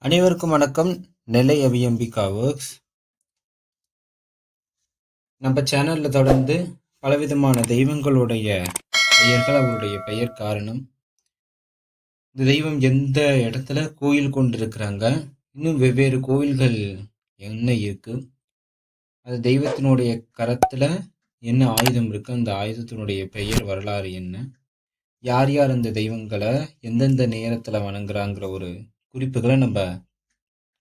அனைவருக்கும் வணக்கம். நெல்லை அபியம்பிகா ஒர்க்ஸ். நம்ம சேனல்ல தொடர்ந்து பலவிதமான தெய்வங்களுடைய பெயர்கள், அவருடைய பெயர் காரணம், இந்த தெய்வம் எந்த இடத்துல கோயில் கொண்டிருக்கிறாங்க, இன்னும் வெவ்வேறு கோயில்கள் என்ன இருக்கு, அது தெய்வத்தினுடைய கரத்துல என்ன ஆயுதம் இருக்கு, அந்த ஆயுதத்தினுடைய பெயர் வரலாறு என்ன, யார் யார் அந்த தெய்வங்களை எந்தெந்த நேரத்துல வணங்குறாங்கிற ஒரு குறிப்புகளை நம்ம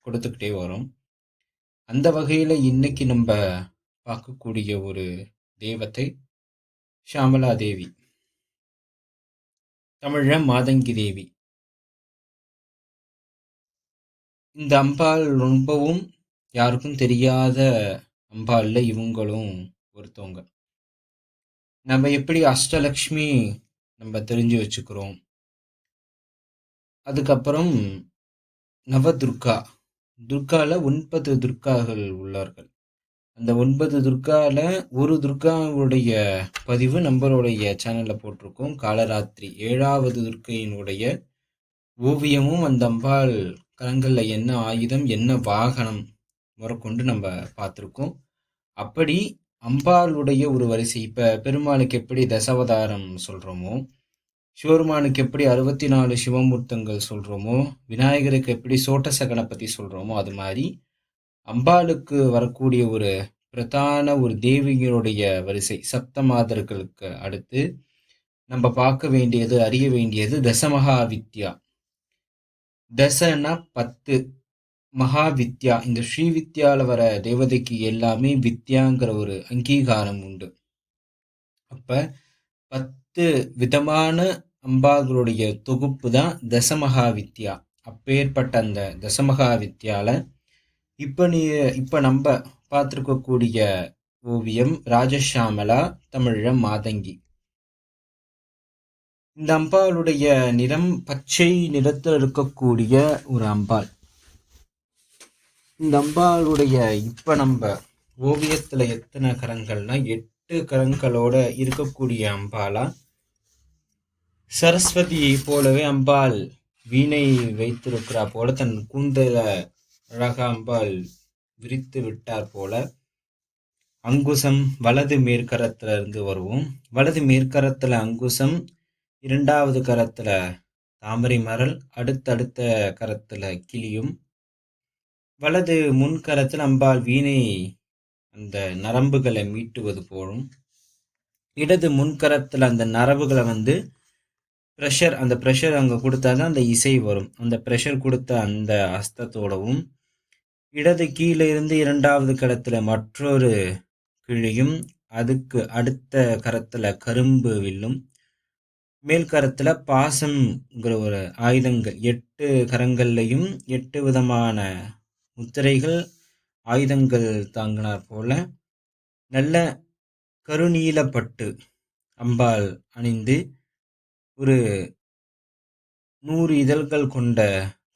கொடுத்துக்கிட்டே வரோம். அந்த வகையில இன்னைக்கு நம்ம பார்க்கக்கூடிய ஒரு தெய்வத்தை ஷியாமளா தேவி, தமிழ்ல மாதங்கி தேவி. இந்த அம்பாள் ரொம்பவும் யாருக்கும் தெரியாத அம்பாள்ல இவங்களும் ஒருத்தவங்க. நம்ம எப்படி அஷ்டலக்ஷ்மி நம்ம தெரிஞ்சு வச்சுக்கிறோம், அதுக்கப்புறம் நவதுர்கா, துர்கால 9 துர்காகள் உள்ளார்கள். அந்த 9 துர்கால ஒரு துர்காவுடைய பதிவு நம்மளுடைய சேனல்ல போட்டிருக்கோம். காலராத்திரி 7வது துர்க்கையினுடைய ஓவியமும் அந்த அம்பாள் கரங்கள்ல என்ன ஆயுதம், என்ன வாகனம் முறைக்கொண்டு நம்ம பார்த்துருக்கோம். அப்படி அம்பாளுடைய ஒரு வரிசை, இப்ப பெருமாளுக்கு எப்படி தசாவதாரம் சொல்றோமோ, சிவபெருமானுக்கு எப்படி 64 சிவமூர்த்தங்கள் சொல்றோமோ, விநாயகருக்கு எப்படி சோட்டச கணபதி சொல்றோமோ, அது மாதிரி அம்பாளுக்கு வரக்கூடிய ஒரு பிரதான ஒரு தேவிகளுடைய வரிசை, சப்த மாதர்களுக்கு அடுத்து நம்ம பார்க்க வேண்டியது, அறிய வேண்டியது தசமகா வித்யா. தசனா 10, மகாவித்யா. இந்த ஸ்ரீவித்யால வர தேவதைக்கு எல்லாமே வித்யாங்கிற ஒரு அங்கீகாரம் உண்டு. அப்ப 10 விதமான அம்பாளுடைய தொகுப்பு தான் தசமகா வித்யா. அப்பேற்பட்ட அந்த தசமகா வித்யால இப்ப நம்ம பார்த்துருக்கக்கூடிய ஓவியம் ராஜஷாமலா, தமிழ்ல மாதங்கி. இந்த அம்பாளுடைய நிறம் பச்சை நிறத்தில் இருக்கக்கூடிய ஒரு அம்பாள். இந்த அம்பாளுடைய இப்ப நம்ம ஓவியத்துல எத்தனை கரங்கள்னா 8 கரங்களோட இருக்கக்கூடிய அம்பாளா, சரஸ்வதி போலவே அம்பாள் வீணை வைத்திருக்கிறா போல, தன் கூந்தல அழகா அம்பாள் விரித்து விட்டார் போல. அங்குசம் வலது மேற்கரத்துல இருந்து வருவோம். வலது மேற்கரத்துல அங்குசம், 2வது கரத்துல தாமரை மரல், அடுத்தடுத்த கரத்துல கிளியும், வலது முன்கரத்தில் அம்பாள் வீணை அந்த நரம்புகளை மீட்டுவது போலும், இடது முன்கரத்தில் அந்த நரம்புகளை ப்ரெஷர், அந்த ப்ரெஷர் அங்கே கொடுத்தாதான் அந்த இசை வரும். அந்த ப்ரெஷர் கொடுத்த அந்த ஹஸ்தத்தோடவும், இடது கீழே இருந்து 2வது கரத்தில் மற்றொரு கிழியும், அதுக்கு அடுத்த கரத்தில் கரும்பு வில்லும், மேல் கரத்தில் பாசம்ங்கிற ஒரு ஆயுதங்கள், 8 கரங்கள்லையும் 8 விதமான முத்திரைகள், ஆயுதங்கள் தாங்கினார் போல நல்ல கருநீலப்பட்டு அம்பாள் அணிந்து ஒரு 100 இதழ்கள் கொண்ட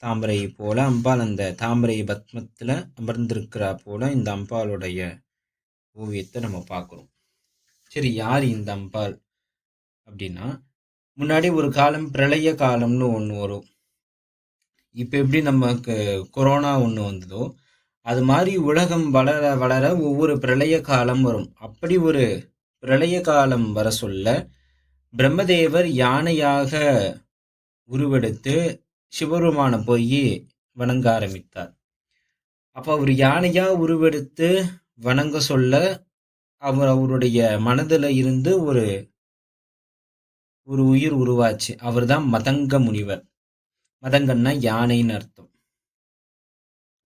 தாமரை போல அம்பாள் அந்த தாமரை பத்மத்துல அமர்ந்திருக்கிறா போல இந்த அம்பாளுடைய ஓவியத்தை நம்ம பார்க்கிறோம். சரி, யார் இந்த அம்பாள் அப்படின்னா, முன்னாடி ஒரு காலம் பிரளய காலம்னு ஒன்று வரும். இப்போ எப்படி நமக்கு கொரோனா ஒன்று வந்ததோ, அது மாதிரி உலகம் வளர வளர ஒவ்வொரு பிரளய காலம் வரும். அப்படி ஒரு பிரளய காலம் வர சொல்ல பிரம்மதேவர் யானையாக உருவெடுத்து சிவபெருமான போய் வணங்க ஆரம்பித்தார். அப்ப அவர் யானையா உருவெடுத்து வணங்க சொல்ல அவருடைய மனதுல இருந்து ஒரு உயிர் உருவாச்சு. அவர் தான் மதங்க முனிவர். மதங்கன்னா யானைன்னு அர்த்தம்.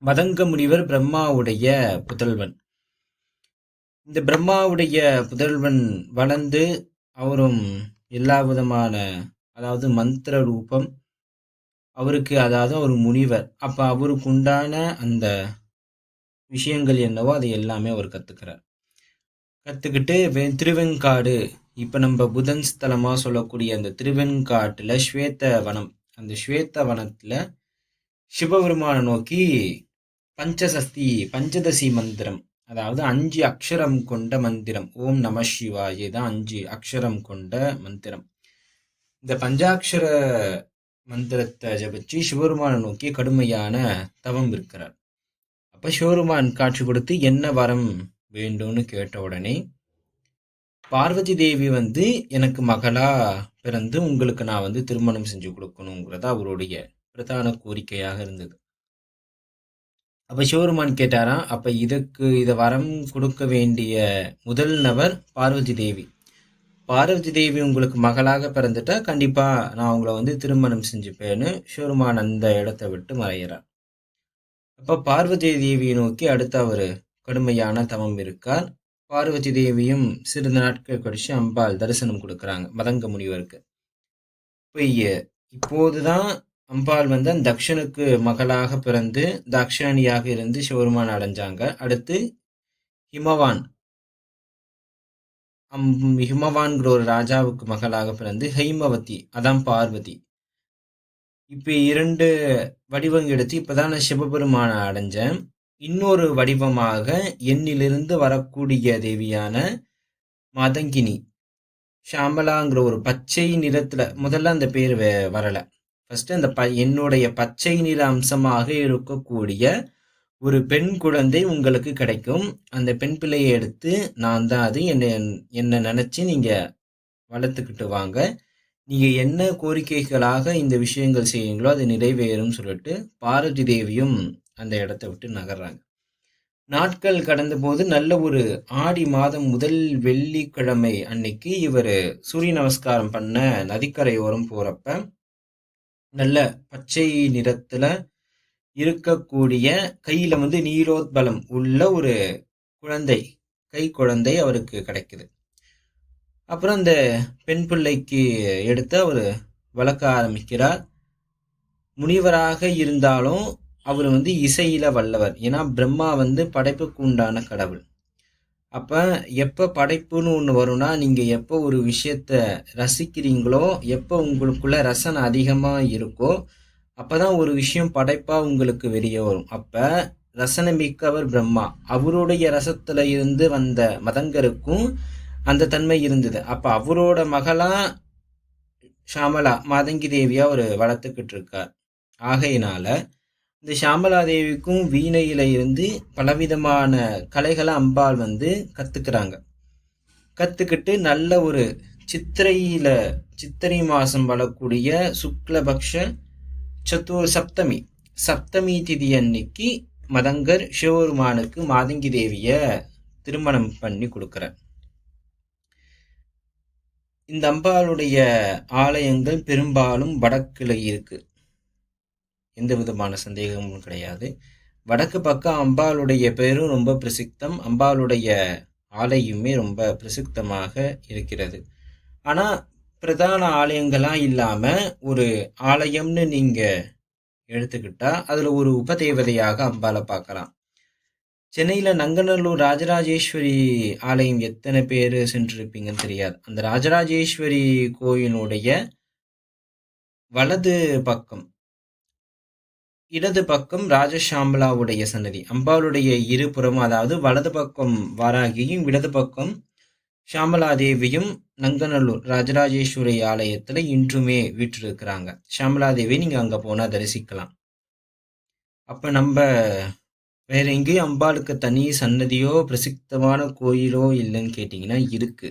மதங்க முனிவர் பிரம்மாவுடைய புதல்வன். இந்த பிரம்மாவுடைய புதல்வன் வளர்ந்து அவரும் எல்லா விதமான, அதாவது மந்திர ரூபம் அவருக்கு, அதாவது அவர் முனிவர். அப்ப அவருக்கு உண்டான அந்த விஷயங்கள் என்னவோ அதை எல்லாமே அவர் கத்துக்கிட்டு திருவெண்காடு, இப்ப நம்ம புதன் ஸ்தலமா சொல்லக்கூடிய அந்த திருவெண்காட்டுல ஸ்வேத வனம், அந்த ஸ்வேத வனத்துல சிவபெருமான நோக்கி பஞ்சதசி மந்திரம், அதாவது 5 அக்ஷரம் கொண்ட மந்திரம், ஓம் நம சிவாயே தான் 5 அக்ஷரம் கொண்ட மந்திரம். இந்த பஞ்சாட்சர மந்திரத்தை ஜபிச்சு சிவருமானை நோக்கி கடுமையான தவம் இருக்கிறார். அப்ப சிவருமான் காட்சி கொடுத்து என்ன வரம் வேண்டும்னு கேட்ட உடனே பார்வதி தேவி எனக்கு மகளா பிறந்து உங்களுக்கு நான் திருமணம் செஞ்சு கொடுக்கணுங்கிறது அவருடைய பிரதான கோரிக்கையாக இருந்தது. அப்ப சிவருமான் கேட்டாராம், அப்ப இத வரம் கொடுக்க வேண்டிய முதல் நபர் பார்வதி தேவி. பார்வதி தேவி உங்களுக்கு மகளாக பிறந்துட்டா கண்டிப்பா நான் உங்களை திருமணம் செஞ்சுப்பேன்னு சிவருமான் அந்த இடத்தை விட்டு மறைகிறார். அப்ப பார்வதி தேவியை நோக்கி அடுத்து அவரு கடுமையான தவம் இருக்கார். பார்வதி தேவியும் சிறிது நாட்கள் கழிச்சு அம்பாள் தரிசனம் கொடுக்குறாங்க மதங்க முனிவருக்கு. இப்போதுதான் அம்பாள் அந்த தக்ஷனுக்கு மகளாக பிறந்து தாக்ஷாணியாக இருந்து சிவருமான் அடைஞ்சாங்க. அடுத்து ஹிமவான்கிற ஒரு ராஜாவுக்கு மகளாக பிறந்து ஹைமவதி, அதான் பார்வதி. இப்ப 2 வடிவம் எடுத்து இப்பதான் நான் சிவபெருமான அடைஞ்சேன். இன்னொரு வடிவமாக என்னிலிருந்து வரக்கூடிய தேவியான மதங்கினி ஷாமலாங்கிற ஒரு பச்சை நிறத்துல, முதல்ல அந்த பேர் வரல, ஃபர்ஸ்ட் அந்த என்னுடைய பச்சை நிற அம்சமாக இருக்கக்கூடிய ஒரு பெண் குழந்தை உங்களுக்கு கிடைக்கும். அந்த பெண் பிள்ளையை எடுத்து நான் தான் அது என்ன நினைச்சு நீங்க வளர்த்துக்கிட்டு வாங்க. நீங்க என்ன கோரிக்கைகளாக இந்த விஷயங்கள் செய்யுங்களோ அது நிறைவேறும் சொல்லிட்டு பார்வதி தேவியும் அந்த இடத்த விட்டு நகர்றாங்க. நாட்கள் கடந்த போது நல்ல ஒரு ஆடி மாதம் முதல் வெள்ளிக்கிழமை அன்னைக்கு இவர் சூரிய நமஸ்காரம் பண்ண நதிக்கரையோரம் போறப்ப நல்ல பச்சை நிறத்துல இருக்கக்கூடிய கையில நீரோத்பலம் உள்ள ஒரு குழந்தை, கை குழந்தை அவருக்கு கிடைக்குது. அப்புறம் அந்த பெண் பிள்ளைக்கு எடுத்து அவர் வளர்க்க ஆரம்பிக்கிறார். முனிவராக இருந்தாலும் அவர் இசையில வல்லவர். ஏன்னா பிரம்மா படைப்புக்கு உண்டான கடவுள். அப்ப எப்ப படைப்புன்னு ஒண்ணு வரும்னா, நீங்க எப்ப ஒரு விஷயத்த ரசிக்கிறீங்களோ, எப்ப உங்களுக்குள்ள ரசனை அதிகமா இருக்கோ, அப்பதான் ஒரு விஷயம் படைப்பா உங்களுக்கு வெளியே வரும். அப்ப ரசனை மிக்கவர் பிரம்மா. அவருடைய ரசத்துல இருந்து வந்த மதங்கருக்கும் அந்த தன்மை இருந்தது. அப்ப அவரோட மகளா ஷாமலா மாதங்கி தேவியா அவர் வளர்த்துக்கிட்டு இருக்கார். ஆகையினால இந்த ஷாமலா தேவிக்கும் வீணையில இருந்து பலவிதமான கலைகளை அம்பாள் கத்துக்கிறாங்க. கத்துக்கிட்டு நல்ல ஒரு சித்திரை மாசம் வரக்கூடிய சுக்லபக்ஷ சப்தமி திதி அன்னைக்கு மதங்கர் சிவபெருமானுக்கு மாதங்கி தேவிய திருமணம் பண்ணி கொடுக்கிறார். இந்த அம்பாளுடைய ஆலயங்கள் பெரும்பாலும் வடக்குல இருக்கு, எந்த விதமான சந்தேகமும் கிடையாது. வடக்கு பக்கம் அம்பாளுடைய பேரும் ரொம்ப பிரசித்தம், அம்பாளுடைய ஆலயமே ரொம்ப பிரசித்தமாக இருக்கிறது. ஆனா பிரதான ஆலயங்களா இல்லாம ஒரு ஆலயம்னு நீங்க எடுத்துக்கிட்டா அதுல ஒரு உபதேவதையாக அம்பாளை பார்க்கலாம். சென்னையில நங்கநல்லூர் ராஜராஜேஸ்வரி ஆலயம் எத்தனை பேர் சென்றிருப்பீங்கன்னு தெரியாது. அந்த ராஜராஜேஸ்வரி கோயிலுடைய வலது பக்கம் இடது பக்கம் ராஜஷாமலாவுடைய சன்னதி. அம்பாளுடைய இருபுறம், அதாவது வலது பக்கம் வாராகியும் இடது பக்கம் ஷாமலாதேவியும் நங்கநல்லூர் ராஜராஜேஸ்வரி ஆலயத்துல இன்றுமே வீற்றிருக்கிறாங்க. ஷாமலாதேவி நீங்க அங்க போனா தரிசிக்கலாம். அப்ப நம்ம வேற எங்கேயும் அம்பாளுக்கு தனி சன்னதியோ பிரசித்தமான கோயிலோ இல்லைன்னு கேட்டீங்கன்னா இருக்கு.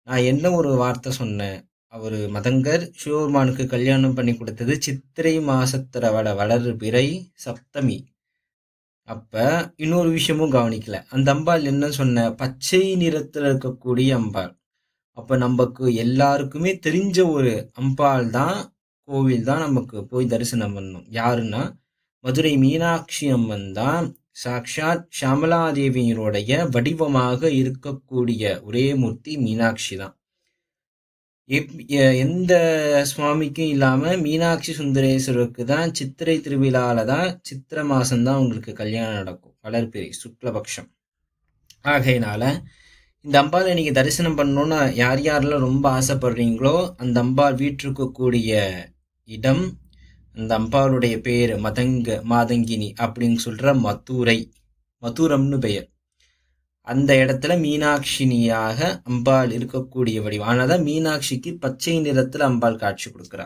நான் என்ன ஒரு வார்த்தை சொன்னேன், அவரு மதங்கர் சிவபெருமானுக்கு கல்யாணம் பண்ணி கொடுத்தது சித்திரை மாசத்துல வளர் பிறை சப்தமி. அப்ப இன்னொரு விஷயமும் கவனிக்கல, அந்த அம்பாள் என்ன சொன்ன, பச்சை நிறத்துல இருக்கக்கூடிய அம்பாள். அப்ப நமக்கு எல்லாருக்குமே தெரிஞ்ச ஒரு அம்பாள் தான், கோவில் தான் நமக்கு போய் தரிசனம் பண்ணணும். யாருன்னா மதுரை மீனாட்சி அம்மன் தான். சாக்ஷாத் ஷாமலாதேவியினுடைய வடிவமாக இருக்கக்கூடிய ஒரே மூர்த்தி மீனாட்சி தான். எந்த சுவாமிக்கும் இல்லாம மீனாட்சி சுந்தரேஸ்வருக்கு தான் சித்திரை திருவிழால தான், சித்திரை மாசம்தான் உங்களுக்கு கல்யாணம் நடக்கும், வளர்பிறை சுக்லபக்ஷம். ஆகையினால இந்த அம்பாளை நீங்க தரிசனம் பண்ணணும்னா யார் யாரெல்லாம் ரொம்ப ஆசைப்படுறீங்களோ அந்த அம்பாள் வீற்றிருக்கக்கூடிய இடம், அந்த அம்பாளுடைய பேரு மாதங்கினி அப்படின்னு சொல்ற மதுரம்னு பெயர். அந்த இடத்துல மீனாட்சினியாக அம்பாள் இருக்கக்கூடிய வடிவம். ஆனாதான் மீனாட்சிக்கு பச்சை நிறத்துல அம்பாள் காட்சி கொடுக்குறா.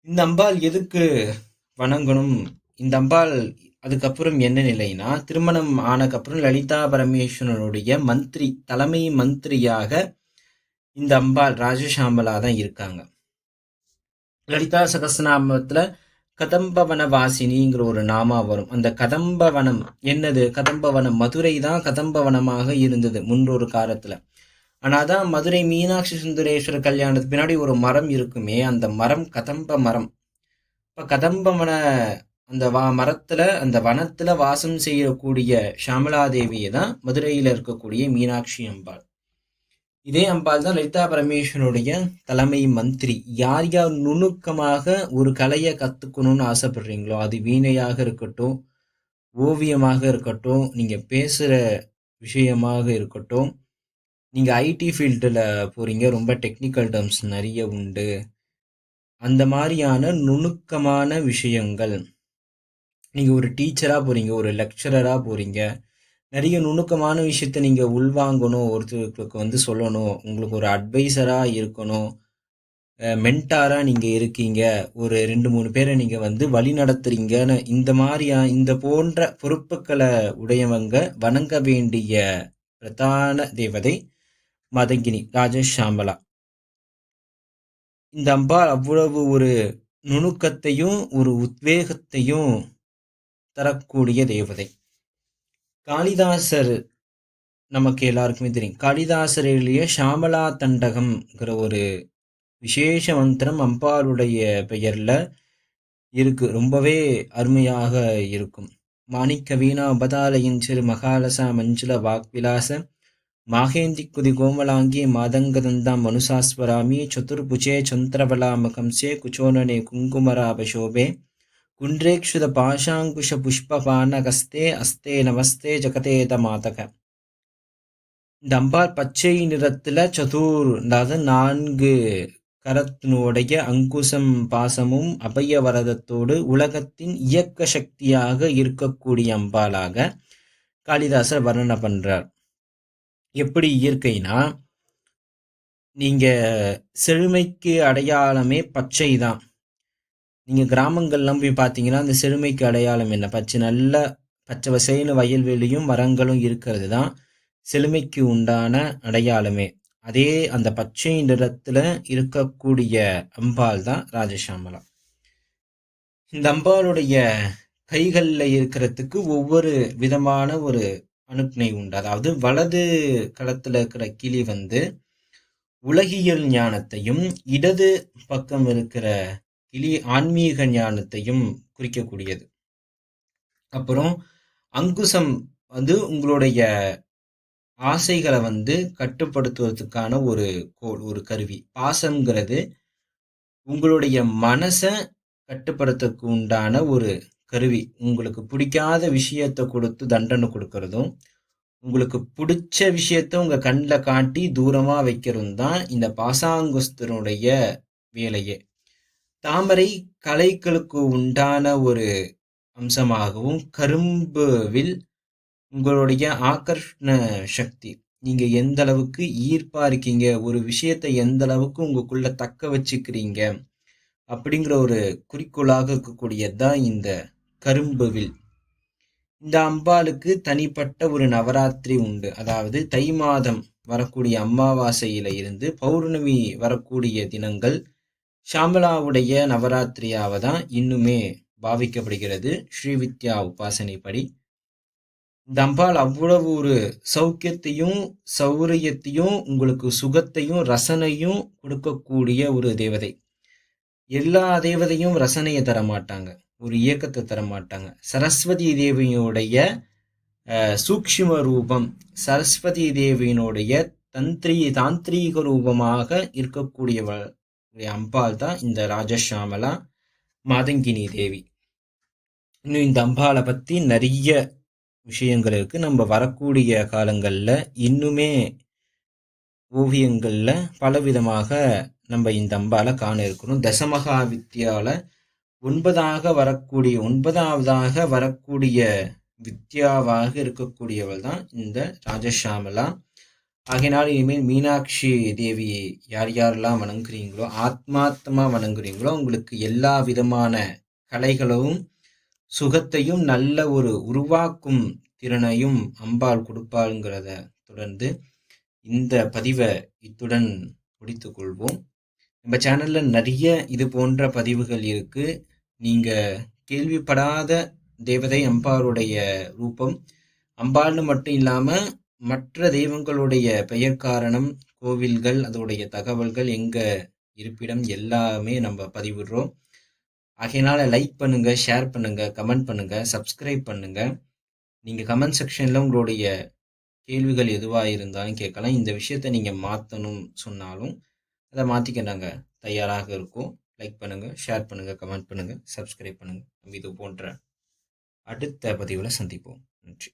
இந்த அம்பாள் எதுக்கு வணங்கணும்? இந்த அம்பாள் அதுக்கப்புறம் என்ன நிலைனா, திருமணம் ஆனதுக்கப்புறம் லலிதா பரமேஸ்வரனுடைய தலைமை மந்திரியாக இந்த அம்பாள் ராஜசாமலா தான் இருக்காங்க. லலிதா சகஸ்ரநாமத்துல கதம்பவன வாசினிங்கிற ஒரு நாமா வரும். அந்த கதம்பவனம் என்னது? கதம்பவனம் மதுரை தான் கதம்பவனமாக இருந்தது முன்னொரு காலத்துல. ஆனாதான் மதுரை மீனாட்சி சுந்தரேஸ்வரர் கல்யாணத்துக்கு பின்னாடி ஒரு மரம் இருக்குமே, அந்த மரம் கதம்ப மரம். இப்ப கதம்பவன அந்த மரத்துல அந்த வனத்துல வாசம் செய்யக்கூடிய ஷாமலாதேவியை தான் மதுரையில இருக்கக்கூடிய மீனாட்சி அம்பாள். இதே அம்பாள் தான் லலிதா பரமேஸ்வரனுடைய தலைமை மந்திரி. யார் யார் நுணுக்கமாக ஒரு கலையை கத்துக்கணும்னு ஆசைப்படுறீங்களோ, அது வீணையாக இருக்கட்டும், ஓவியமாக இருக்கட்டும், நீங்க பேசுற விஷயமாக இருக்கட்டும், நீங்க ஐடி ஃபீல்டுல போறீங்க, ரொம்ப டெக்னிக்கல் டேர்ம்ஸ் நிறைய உண்டு, அந்த மாதிரியான நுணுக்கமான விஷயங்கள், நீங்க ஒரு டீச்சரா போறீங்க, ஒரு லெக்சரரா போறீங்க, நிறைய நுணுக்கமான விஷயத்த நீங்க உள்வாங்கணும், ஒருத்தருக்கு சொல்லணும், உங்களுக்கு ஒரு அட்வைசரா இருக்கணும், மென்டாரா நீங்க இருக்கீங்க, ஒரு 2-3 பேரை நீங்க வழி நடத்துறீங்கன்னு, இந்த போன்ற பொறுப்புகளை உடையவங்க வணங்க வேண்டிய பிரதான தேவதை மதங்கினி ராஜசாமலா. இந்த அம்பாள் அவ்வளவு ஒரு நுணுக்கத்தையும் ஒரு உத்வேகத்தையும் தரக்கூடிய தேவதை. காளிதாசர் நமக்கு எல்லாருக்குமே தெரியும். காளிதாசர் எழுதிய ஷாமலா தண்டகம்ங்கிற ஒரு விசேஷ மந்திரம் அம்பாளுடைய பெயர்ல இருக்கு. ரொம்பவே அருமையாக இருக்கும். மாணிக்க வீணா உபதாலயின் சிறு மகாலசா மஞ்சுள வாக்விலாச மாகேந்தி குதி கோமலாங்கி மாதங்கதந்தாம் மனுசாஸ்வராமி சதுர்புஜே சந்திரபலாமகம்சே குச்சோனனே குங்குமராபசோபே குன்றேக்ஷுத பாஷாங்குஷ புஷ்பபானகஸ்தே அஸ்தே நமஸ்தே ஜகதேத மாதக. இந்த அம்பாள் பச்சை நிறத்துல அதாவது 4 கரத்தினுடைய அங்குசம் பாசமும் அபய வரதத்தோடு உலகத்தின் இயக்க சக்தியாக இருக்கக்கூடிய அம்பாளாக காளிதாசர் வர்ணனை பண்றார். எப்படி இயற்கைனா, நீங்க செழுமைக்கு அடையாளமே பச்சை தான். நீங்க கிராமங்கள்லாம் போய் பார்த்தீங்கன்னா அந்த செழுமைக்கு அடையாளம் என்ன? நல்ல பச்சை வசைன்னு வயல்வெளியும் மரங்களும் இருக்கிறது தான் செழுமைக்கு உண்டான அடையாளமே. அதே அந்த பச்சை நிறத்துல இருக்கக்கூடிய அம்பாள் தான் ராஜசாமலா. இந்த அம்பாளுடைய கைகள்ல இருக்கிறதுக்கு ஒவ்வொரு விதமான ஒரு அனுக்னை உண்டு. அதாவது வலது களத்துல இருக்கிற கிளி உலகியல் ஞானத்தையும், இடது பக்கம் இருக்கிற கிளி ஆன்மீக ஞானத்தையும் குறிக்கக்கூடியது. அப்புறம் அங்குசம் உங்களுடைய ஆசைகளை கட்டுப்படுத்துவதற்கான ஒரு கோல், ஒரு கருவி. பாசம்ங்கிறது உங்களுடைய மனசை கட்டுப்படுத்தக்கு உண்டான ஒரு கருவி. உங்களுக்கு பிடிக்காத விஷயத்தை கொடுத்து தண்டனை கொடுக்கறதும், உங்களுக்கு பிடிச்ச விஷயத்த உங்க கண்ணில் காட்டி தூரமா வைக்கிறதும் தான் இந்த பாசாங்குஸ்தனுடைய வேலையே. தாமரை கலைகளுக்கு உண்டான ஒரு அம்சமாகவும், கரும்புவில் உங்களுடைய ஆகர்ஷண சக்தி, நீங்க எந்த அளவுக்கு ஈர்ப்பா இருக்கீங்க, ஒரு விஷயத்தை எந்த அளவுக்கு உங்களுக்குள்ள தக்க வச்சுக்கிறீங்க அப்படிங்கிற ஒரு குறிக்கோளாக இருக்கக்கூடியதுதான் இந்த கரும்புவில். இந்த அம்பாளுக்கு தனிப்பட்ட ஒரு நவராத்திரி உண்டு. அதாவது தை மாதம் வரக்கூடிய அமாவாசையில இருந்து பௌர்ணமி வரக்கூடிய தினங்கள் ஷாமலாவுடைய நவராத்திரியாவை தான் இன்னுமே பாவிக்கப்படுகிறது ஸ்ரீவித்யா உபாசனைப்படி. இந்த அம்பாள் அவ்வளவு ஒரு சௌக்கியத்தையும் சௌரியத்தையும் உங்களுக்கு சுகத்தையும் ரசனையும் கொடுக்கக்கூடிய ஒரு தேவதை. எல்லா தேவதையும் ரசனையை தர மாட்டாங்க, ஒரு இயக்கத்தை தர மாட்டாங்க. சரஸ்வதி தேவியினுடைய சூக்ஷ்ம ரூபம், சரஸ்வதி தேவியினுடைய தாந்திரீக ரூபமாக இருக்கக்கூடியவள் அம்பாள் தான் இந்த ராஜசாமலா மாதங்கினி தேவி. இன்னும் இந்த அம்பாளை பத்தி நிறைய விஷயங்கள் இருக்கு. நம்ம வரக்கூடிய காலங்கள்ல இன்னுமே ஓவியங்கள்ல பலவிதமாக நம்ம இந்த அம்பாளை காண இருக்கணும். தசமகா வித்யால 9வதாக வரக்கூடிய வித்யாவாக இருக்கக்கூடியவள் தான் இந்த ராஜசாமலா ஆகையினால் இனிமேல் மீனாட்சி தேவியை யார் யாரெல்லாம் வணங்குறீங்களோ, ஆத்மார்த்தமா வணங்குறீங்களோ, உங்களுக்கு எல்லா விதமான கலைகளும் சுகத்தையும் நல்ல ஒரு உருவாக்கும் திறனையும் அம்பாள் கொடுப்பாளுங்கிறத தொடர்ந்து இந்த பதிவை இத்துடன் முடித்துக் கொள்வோம். நம்ம சேனல்ல நிறைய இது போன்ற பதிவுகள் இருக்கு. நீங்க கேள்விப்படாத தேவதை அம்பாளுடைய ரூபம், அம்பாள்னு மட்டும் இல்லாம மற்ற தெய்வங்களுடைய பெயர் காரணம், கோவில்கள், அதோடைய தகவல்கள், எங்க இருப்பிடம் எல்லாமே நம்ம பதிவிடுறோம். ஆகையினால லைக் பண்ணுங்க, ஷேர் பண்ணுங்க, கமெண்ட் பண்ணுங்க, சப்ஸ்கிரைப் பண்ணுங்க. நீங்க கமெண்ட் செக்ஷன்ல உங்களுடைய கேள்விகள் எதுவா இருந்தாலும் கேட்கலாம். இந்த விஷயத்த நீங்க மாத்தணும் சொன்னாலும் அதை மாத்திக்க நாங்க தயாராக இருக்கோம். லைக் பண்ணுங்க, ஷேர் பண்ணுங்க, கமெண்ட் பண்ணுங்க, சப்ஸ்கிரைப் பண்ணுங்க. நம்ம இது போன்ற அடுத்த பதிவுல சந்திப்போம். நன்றி.